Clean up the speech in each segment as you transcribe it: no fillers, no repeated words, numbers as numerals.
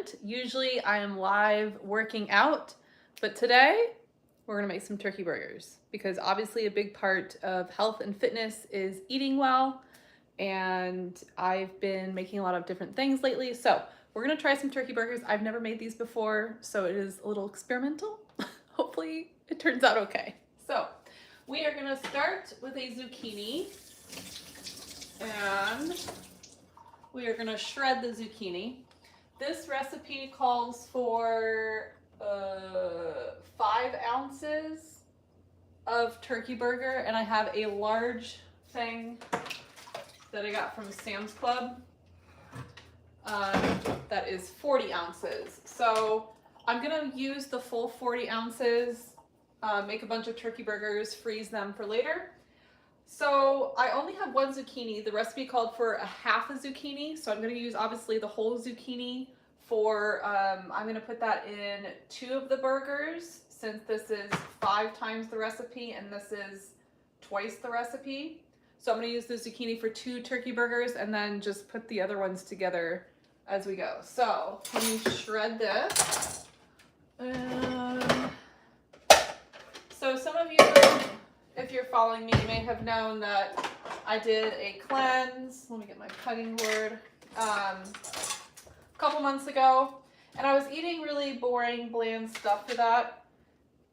different. Usually I am live working out, but today we're gonna make some turkey burgers because obviously a big part of health and fitness is eating well, and I've been making a lot of different things lately. So we're gonna try some turkey burgers. I've never made these before, so it is a little experimental. Hopefully it turns out okay. So we are gonna start with a zucchini, and we are gonna shred the zucchini. This recipe calls for 5 ounces of turkey burger, and I have a large thing that I got from Sam's Club that is 40 ounces. So I'm gonna use the full 40 ounces, make a bunch of turkey burgers, freeze them for later. So I only have 1 zucchini. The recipe called for a half a zucchini, so I'm going to use obviously the whole zucchini for, I'm going to put that in 2 of the burgers, since this is 5 times the recipe and this is twice the recipe. So I'm going to use the zucchini for 2 turkey burgers and then just put the other ones together as we go. So let me shred this. So some of you, if you're following me, you may have known that I did a cleanse, let me get my cutting board, a couple months ago, and I was eating really boring, bland stuff for that.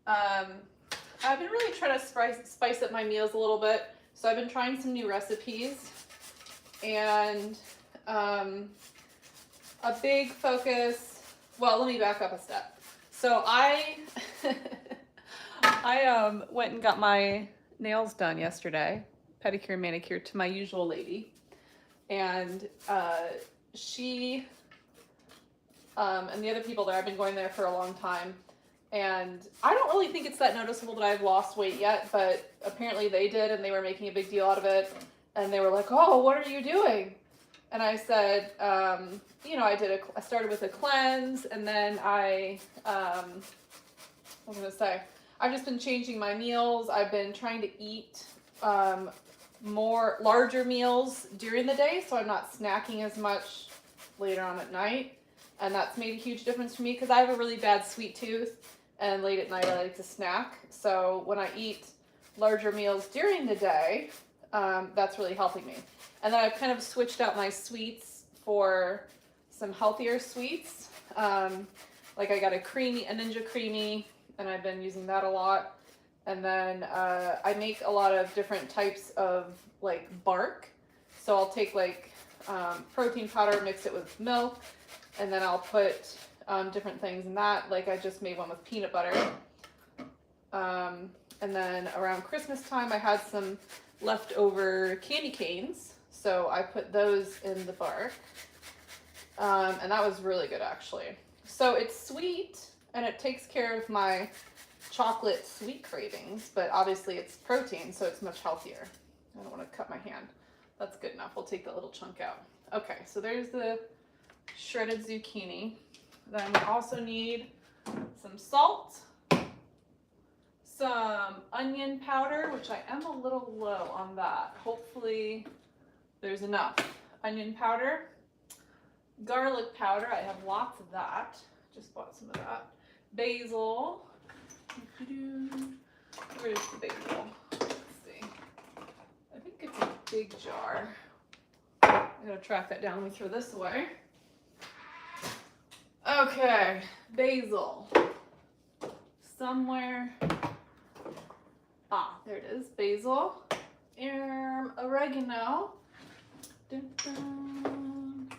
I've been really trying to spice up my meals a little bit, so I've been trying some new recipes, and a big focus, well, let me back up a step. So I went and got my nails done yesterday, pedicure and manicure, to my usual lady, and she and the other people there, I've been going there for a long time, and I don't really think it's that noticeable that I've lost weight yet, but apparently they did, and they were making a big deal out of it, and they were like, "Oh, what are you doing?" And I said, you know, I started with a cleanse, and then I've just been changing my meals. I've been trying to eat more larger meals during the day, so I'm not snacking as much later on at night. And that's made a huge difference for me because I have a really bad sweet tooth, and late at night I like to snack. So when I eat larger meals during the day, that's really helping me. And then I've kind of switched out my sweets for some healthier sweets. Like I got a Ninja Creamy, and I've been using that a lot. And then I make a lot of different types of like bark. So I'll take like protein powder, mix it with milk, and then I'll put different things in that. Like I just made one with peanut butter. And then around Christmas time, I had some leftover candy canes. So I put those in the bark. And that was really good, actually. So it's sweet, and it takes care of my chocolate sweet cravings, but obviously it's protein, so it's much healthier. I don't want to cut my hand. That's good enough. We'll take that little chunk out. Okay, so there's the shredded zucchini. Then we also need some salt, some onion powder, which I am a little low on that. Hopefully there's enough. Onion powder, garlic powder. I have lots of that. Just bought some of that. Basil. Where's the basil? Let's see. I think it's a big jar. I'm gonna track that down. Let me throw this away. Okay, basil. Somewhere. Ah, there it is. Basil. Oregano. Dun, dun.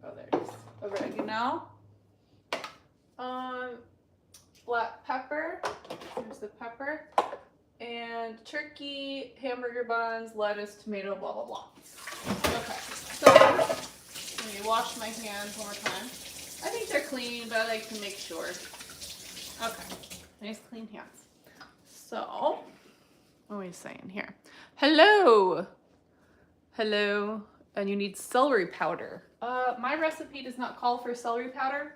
Oh, there it is. Oregano. Black pepper. There's the pepper. And turkey, hamburger buns, lettuce, tomato, blah, blah, blah. Okay, so let me wash my hands one more time. I think they're clean, but I like to make sure. Okay, nice clean hands. So, what are we saying here? Hello. Hello. And you need celery powder. My recipe does not call for celery powder.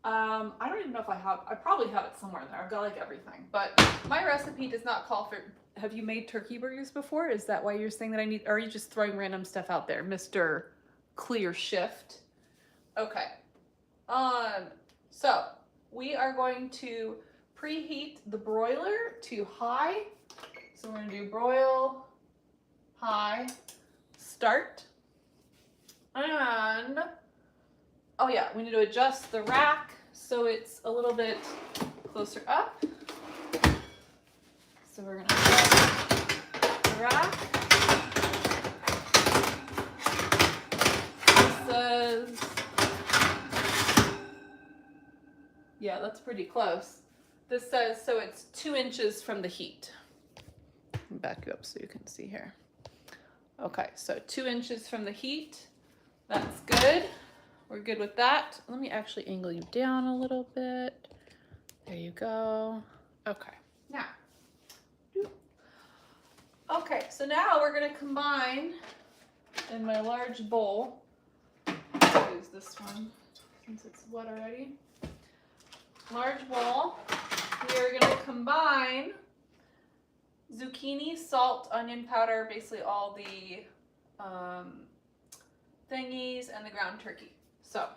I don't even know if I probably have it somewhere in there. I've got like everything, but my recipe does not call for, have you made turkey burgers before? Is that why you're saying that I need, or are you just throwing random stuff out there, Mr. Clear Shift? Okay. So we are going to preheat the broiler to high. So we're gonna do broil, high, start. And, oh yeah, we need to adjust the rack so it's a little bit closer up. So we're gonna adjust the rack. This says, yeah, that's pretty close. This says, so it's 2 inches from the heat. Let me back you up so you can see here. Okay, so 2 inches from the heat. That's good. We're good with that. Let me actually angle you down a little bit. There you go. Okay, now. Okay, so now we're gonna combine in my large bowl. I'll use this one since it's wet already. Large bowl. We are gonna combine zucchini, salt, onion powder, basically all the thingies, and the ground turkey. So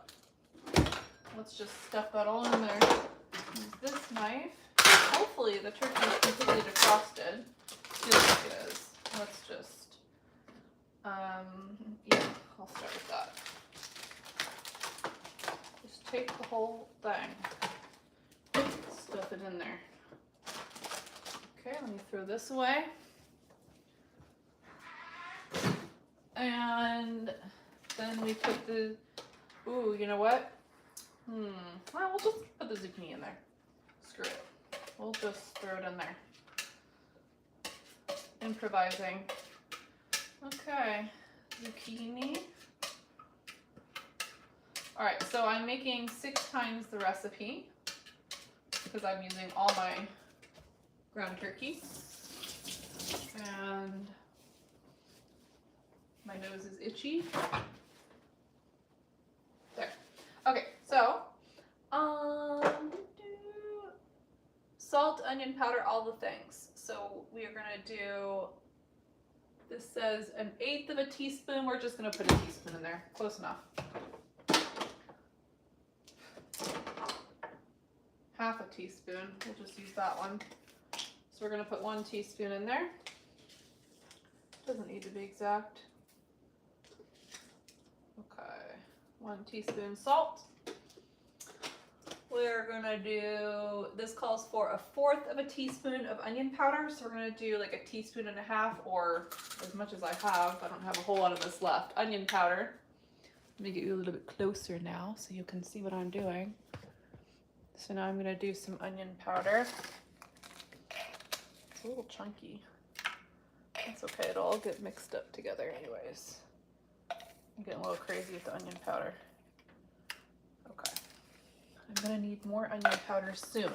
let's just stuff that all in there. Use this knife. Hopefully the turkey is completely defrosted. Feels like it is. Let's just, yeah, I'll start with that. Just take the whole thing, stuff it in there. Okay, let me throw this away. And then we put the, ooh, you know what? Well, we'll just put the zucchini in there. Screw it. We'll just throw it in there. Improvising. Okay, zucchini. All right, so I'm making 6 times the recipe because I'm using all my ground turkey. And my nose is itchy. There. Okay, so salt, onion powder, all the things. So we are gonna do, this says 1/8 of a teaspoon. We're just gonna put a teaspoon in there. Close enough. Half a teaspoon. We'll just use that one. So we're gonna put 1 teaspoon in there. Doesn't need to be exact. Okay, 1 teaspoon salt. We're gonna do, this calls for 1/4 of a teaspoon of onion powder. So we're gonna do like 1.5 teaspoons or as much as I have. I don't have a whole lot of this left. Onion powder. Let me get you a little bit closer now so you can see what I'm doing. So now I'm gonna do some onion powder. It's a little chunky. That's okay, it'll all get mixed up together anyways. I'm getting a little crazy with the onion powder. Okay. I'm gonna need more onion powder soon,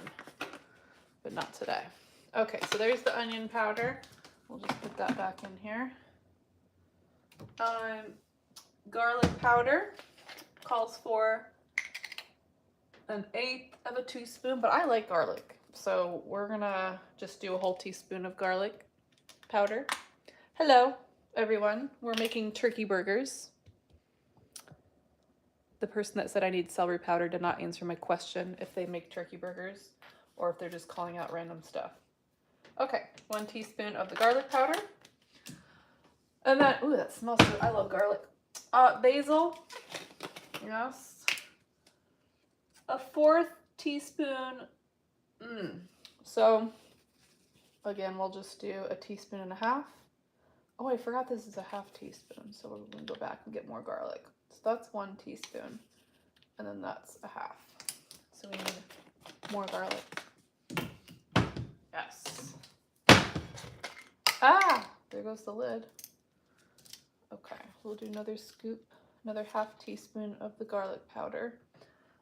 but not today. Okay, so there's the onion powder. We'll just put that back in here. Garlic powder calls for 1/8 of a teaspoon, but I like garlic. So we're gonna just do a whole teaspoon of garlic powder. Hello, everyone. We're making turkey burgers. The person that said I need celery powder did not answer my question if they make turkey burgers or if they're just calling out random stuff. Okay, 1 teaspoon of the garlic powder. And then, ooh, that smells good. I love garlic. Basil, yes. 1/4 teaspoon. So, again, we'll just do 1.5 teaspoons. Oh, I forgot this is 1/2 teaspoon, so we're gonna go back and get more garlic. So that's 1 teaspoon, and then that's 1/2. So we need more garlic. Yes. Ah, there goes the lid. Okay, we'll do another scoop, another 1/2 teaspoon of the garlic powder.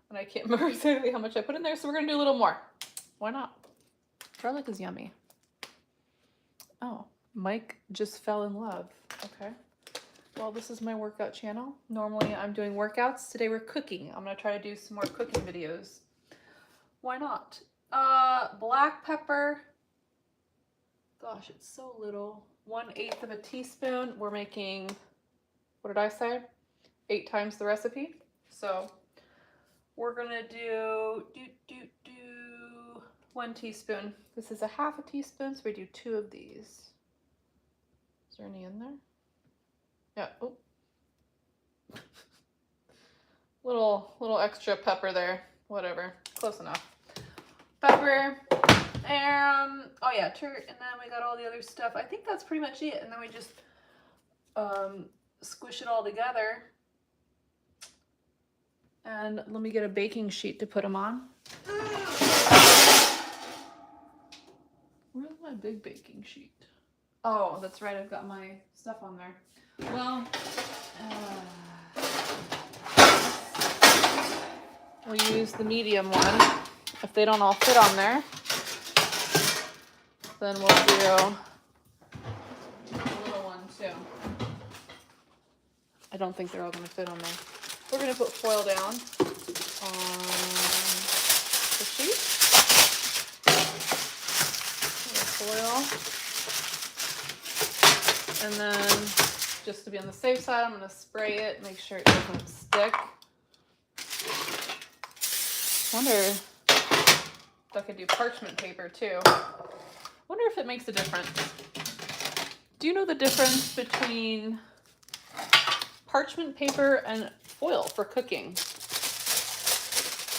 And I can't remember exactly how much I put in there, so we're gonna do a little more. Why not? Garlic is yummy. Oh, Mike just fell in love. Okay. Well, this is my workout channel. Normally I'm doing workouts. Today we're cooking. I'm gonna try to do some more cooking videos. Why not? Black pepper. Gosh, it's so little. 1/8 of a teaspoon. We're making, what did I say? 8 times the recipe. So we're gonna do 1 teaspoon. This is a half a teaspoon, so we do 2 of these. Is there any in there? Yeah. Oh. little extra pepper there. Whatever. Close enough. Pepper. Oh yeah, and then we got all the other stuff. I think that's pretty much it. And then we just squish it all together. And let me get a baking sheet to put them on. Where's my big baking sheet? Oh, that's right. I've got my stuff on there. Well, we'll use the medium one. If they don't all fit on there, then we'll do a little one too. I don't think they're all going to fit on there. We're going to put foil down on the sheet. Foil. And then, just to be on the safe side, I'm going to spray it, make sure it doesn't stick. Wonder if I could do parchment paper too. Wonder if it makes a difference. Do you know the difference between parchment paper and foil for cooking?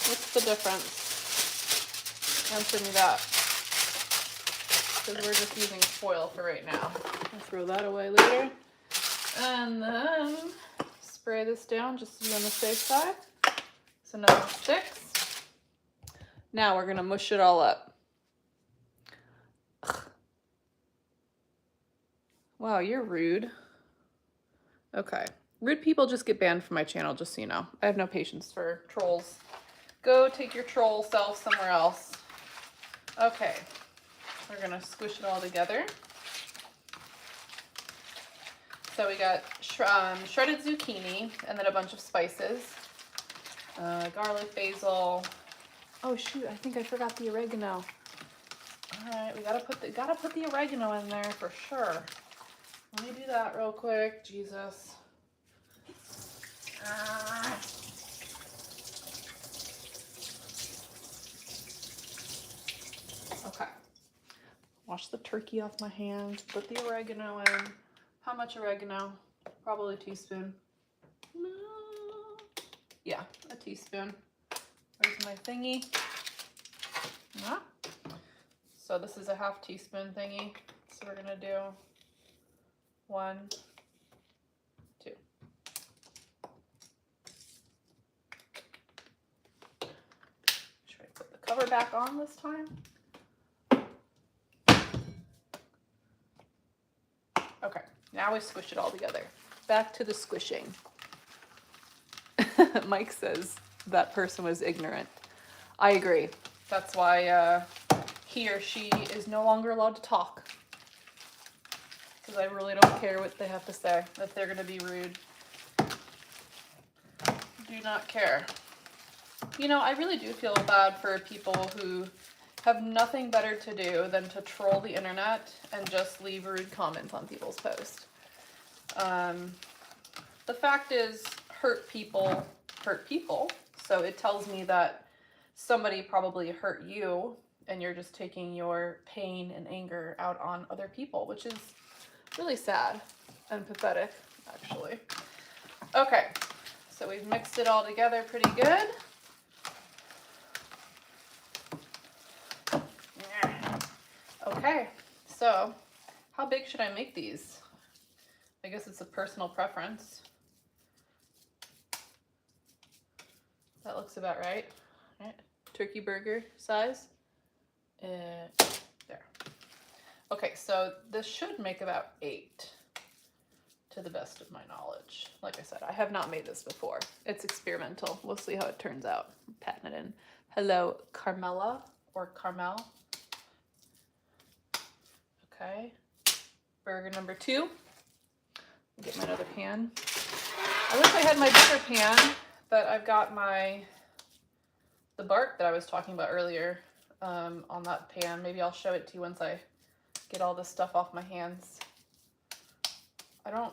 What's the difference? Answer me that. Because we're just using foil for right now. I'll throw that away later. And then spray this down just to be on the safe side so nothing sticks. Now we're going to mush it all up. Ugh. Wow, you're rude. Okay. Rude people just get banned from my channel, just so you know. I have no patience for trolls. Go take your troll self somewhere else. Okay. We're going to squish it all together. So we got shredded zucchini and then a bunch of spices. Garlic, basil. Oh shoot, I think I forgot the oregano. All right, we gotta put the oregano in there for sure. Let me do that real quick. Jesus. Okay. Wash the turkey off my hands. Put the oregano in. How much oregano? Probably a teaspoon. Yeah, a teaspoon. Where's my thingy? Yeah. So this is a half teaspoon thingy. So we're gonna do 1, 2. Should I put the cover back on this time? Okay, now we squish it all together. Back to the squishing. Mike says that person was ignorant. I agree. That's why he or she is no longer allowed to talk. Because I really don't care what they have to say. If they're going to be rude. Do not care. You know, I really do feel bad for people who have nothing better to do than to troll the internet and just leave rude comments on people's posts. The fact is, hurt people hurt people. So it tells me that somebody probably hurt you and you're just taking your pain and anger out on other people, which is really sad and pathetic, actually. Okay, so we've mixed it all together pretty good. Okay, so how big should I make these? I guess it's a personal preference. That looks about right. All right. Turkey burger size. There. Okay, so this should make about 8, to the best of my knowledge. Like I said, I have not made this before. It's experimental. We'll see how it turns out. I'm patting it in. Hello, Carmela or Carmel. Okay. Burger number 2. Get my other pan. I wish I had my bigger pan, but I've got the bark that I was talking about earlier on that pan. Maybe I'll show it to you once I get all this stuff off my hands. I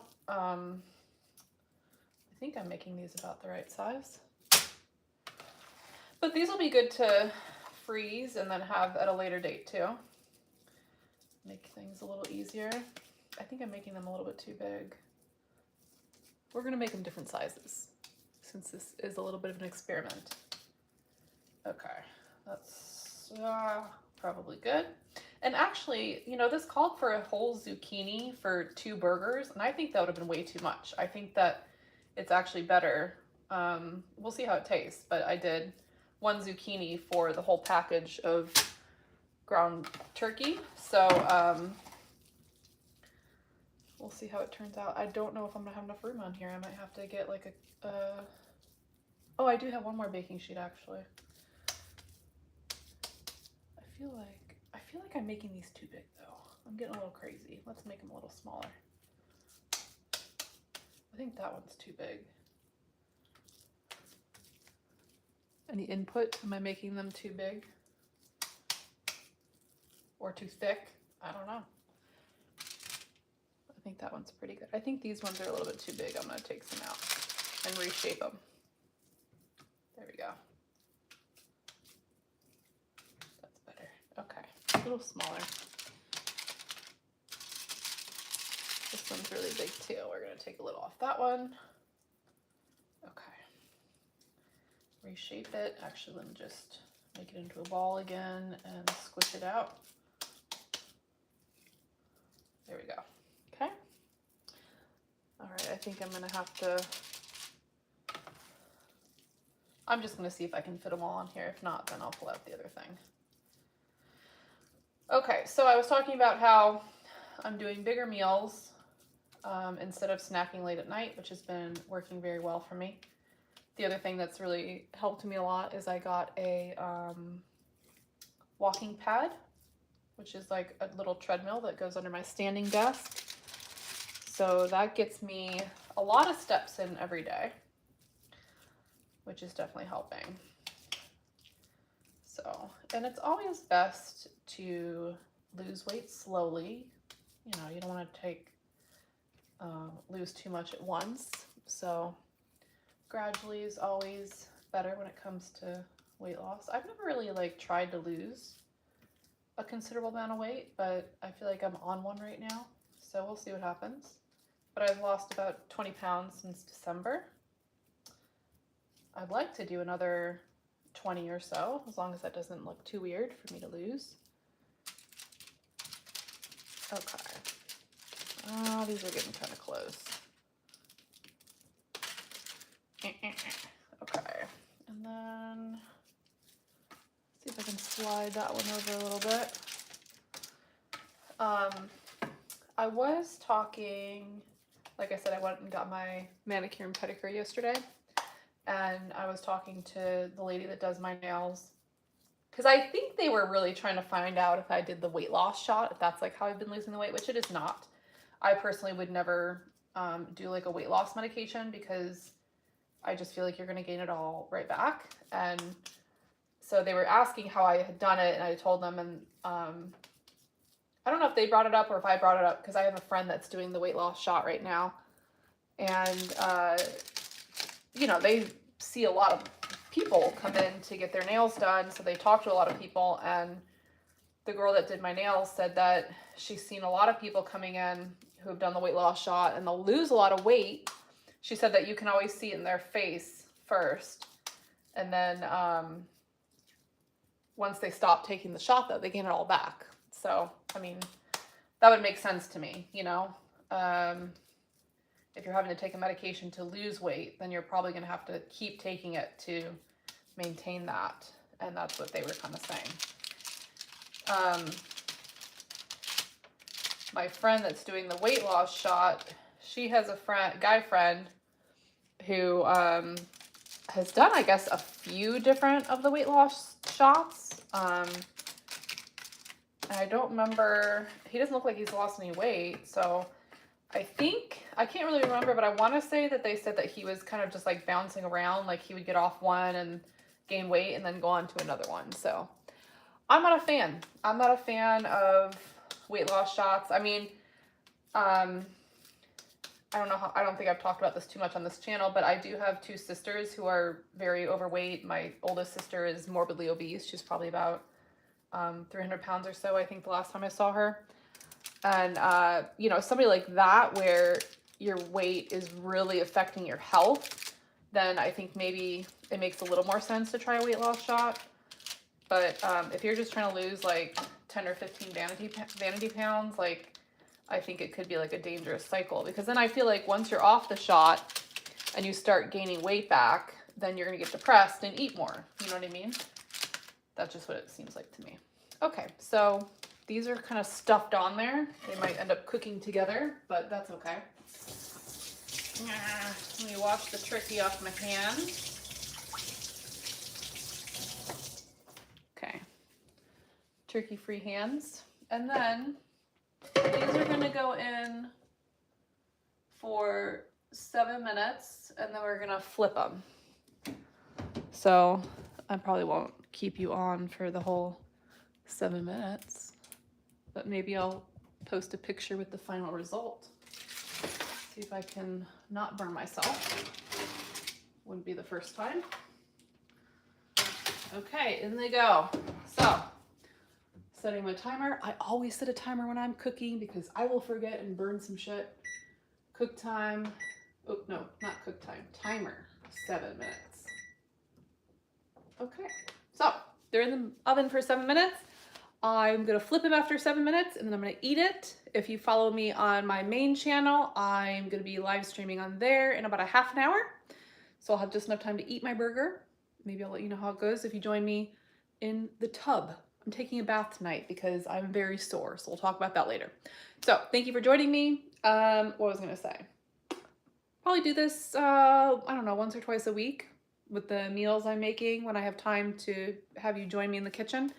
think I'm making these about the right size. But these will be good to freeze and then have at a later date too. Make things a little easier. I think I'm making them a little bit too big. We're gonna make them different sizes since this is a little bit of an experiment. Okay, that's probably good. And actually, you know, this called for a whole zucchini for 2 burgers, and I think that would have been way too much. I think that it's actually better. We'll see how it tastes, but I did 1 zucchini for the whole package of ground turkey. So we'll see how it turns out. I don't know if I'm gonna have enough room on here. I might have to get like a, oh, I do have 1 more baking sheet actually. I feel like I'm making these too big though. I'm getting a little crazy. Let's make them a little smaller. I think that one's too big. Any input? Am I making them too big? Or too thick? I don't know. I think that one's pretty good. I think these ones are a little bit too big. I'm gonna take some out and reshape them. There we go. That's better. Okay, a little smaller. This one's really big too. We're gonna take a little off that one. Okay. Reshape it. Actually, let me just make it into a ball again and squish it out. There we go. Okay. All right, I think I'm gonna have to, I'm just gonna see if I can fit them all on here. If not, then I'll pull out the other thing. Okay, so I was talking about how I'm doing bigger meals instead of snacking late at night, which has been working very well for me. The other thing that's really helped me a lot is I got a walking pad, which is like a little treadmill that goes under my standing desk. So that gets me a lot of steps in every day, which is definitely helping. So, and it's always best to lose weight slowly. You know, you don't want to lose too much at once. So gradually is always better when it comes to weight loss. I've never really like tried to lose a considerable amount of weight, but I feel like I'm on one right now. So we'll see what happens. But I've lost about 20 pounds since December. I'd like to do another 20 or so, as long as that doesn't look too weird for me to lose. Okay. Oh, these are getting kind of close. Okay. And then, see if I can slide that one over a little bit. I was talking, like I said, I went and got my manicure and pedicure yesterday. And I was talking to the lady that does my nails, because I think they were really trying to find out if I did the weight loss shot, if that's like how I've been losing the weight, which it is not. I personally would never do like a weight loss medication, because I just feel like you're going to gain it all right back. And so they were asking how I had done it, and I told them, and I don't know if they brought it up or if I brought it up, because I have a friend that's doing the weight loss shot right now. And you know, they see a lot of people come in to get their nails done, so they talk to a lot of people, and the girl that did my nails said that she's seen a lot of people coming in who have done the weight loss shot, and they'll lose a lot of weight. She said that you can always see it in their face first, and then once they stop taking the shot, though, they gain it all back. So, I mean, that would make sense to me, you know? If you're having to take a medication to lose weight, then you're probably going to have to keep taking it to maintain that. And that's what they were kind of saying. My friend that's doing the weight loss shot, she has a guy friend who has done, I guess, a few different of the weight loss shots. And I don't remember, he doesn't look like he's lost any weight, so I think, I can't really remember, but I want to say that they said that he was kind of just like bouncing around, like he would get off one and gain weight and then go on to another one. So I'm not a fan. I'm not a fan of weight loss shots. I mean, I don't think I've talked about this too much on this channel, but I do have two sisters who are very overweight. My oldest sister is morbidly obese. She's probably about 300 pounds or so, I think, the last time I saw her. And, you know, somebody like that where your weight is really affecting your health, then I think maybe it makes a little more sense to try a weight loss shot. But if you're just trying to lose like 10 or 15 vanity pounds, like, I think it could be like a dangerous cycle, because then I feel like once you're off the shot and you start gaining weight back, then you're going to get depressed and eat more. You know what I mean? That's just what it seems like to me. Okay, so these are kind of stuffed on there. They might end up cooking together, but that's okay. Let me wash the turkey off my hand. Okay, turkey-free hands. And then these are gonna go in for 7 minutes, and then we're gonna flip them. So I probably won't keep you on for the whole 7 minutes, but maybe I'll post a picture with the final result. See if I can not burn myself. Wouldn't be the first time. Okay, in they go. So, setting my timer. I always set a timer when I'm cooking because I will forget and burn some shit. Cook time. Oh, no, not cook time. Timer. 7 minutes. Okay, so they're in the oven for 7 minutes. I'm gonna flip them after 7 minutes and then I'm gonna eat it. If you follow me on my main channel, I'm gonna be live streaming on there in about a half an hour. So I'll have just enough time to eat my burger. Maybe I'll let you know how it goes if you join me in the tub. I'm taking a bath tonight because I'm very sore, so we'll talk about that later. So thank you for joining me. What was I gonna say? Probably do this, I don't know, once or twice a week with the meals I'm making when I have time to have you join me in the kitchen.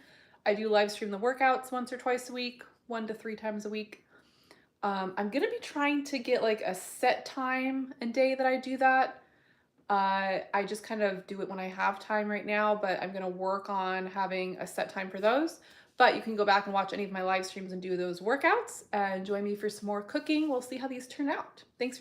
I do live stream the workouts once or twice a week, 1 to 3 times a week. I'm gonna be trying to get like a set time and day that I do that. I just kind of do it when I have time right now, but I'm gonna work on having a set time for those. But you can go back and watch any of my live streams and do those workouts and join me for some more cooking. We'll see how these turn out. Thanks for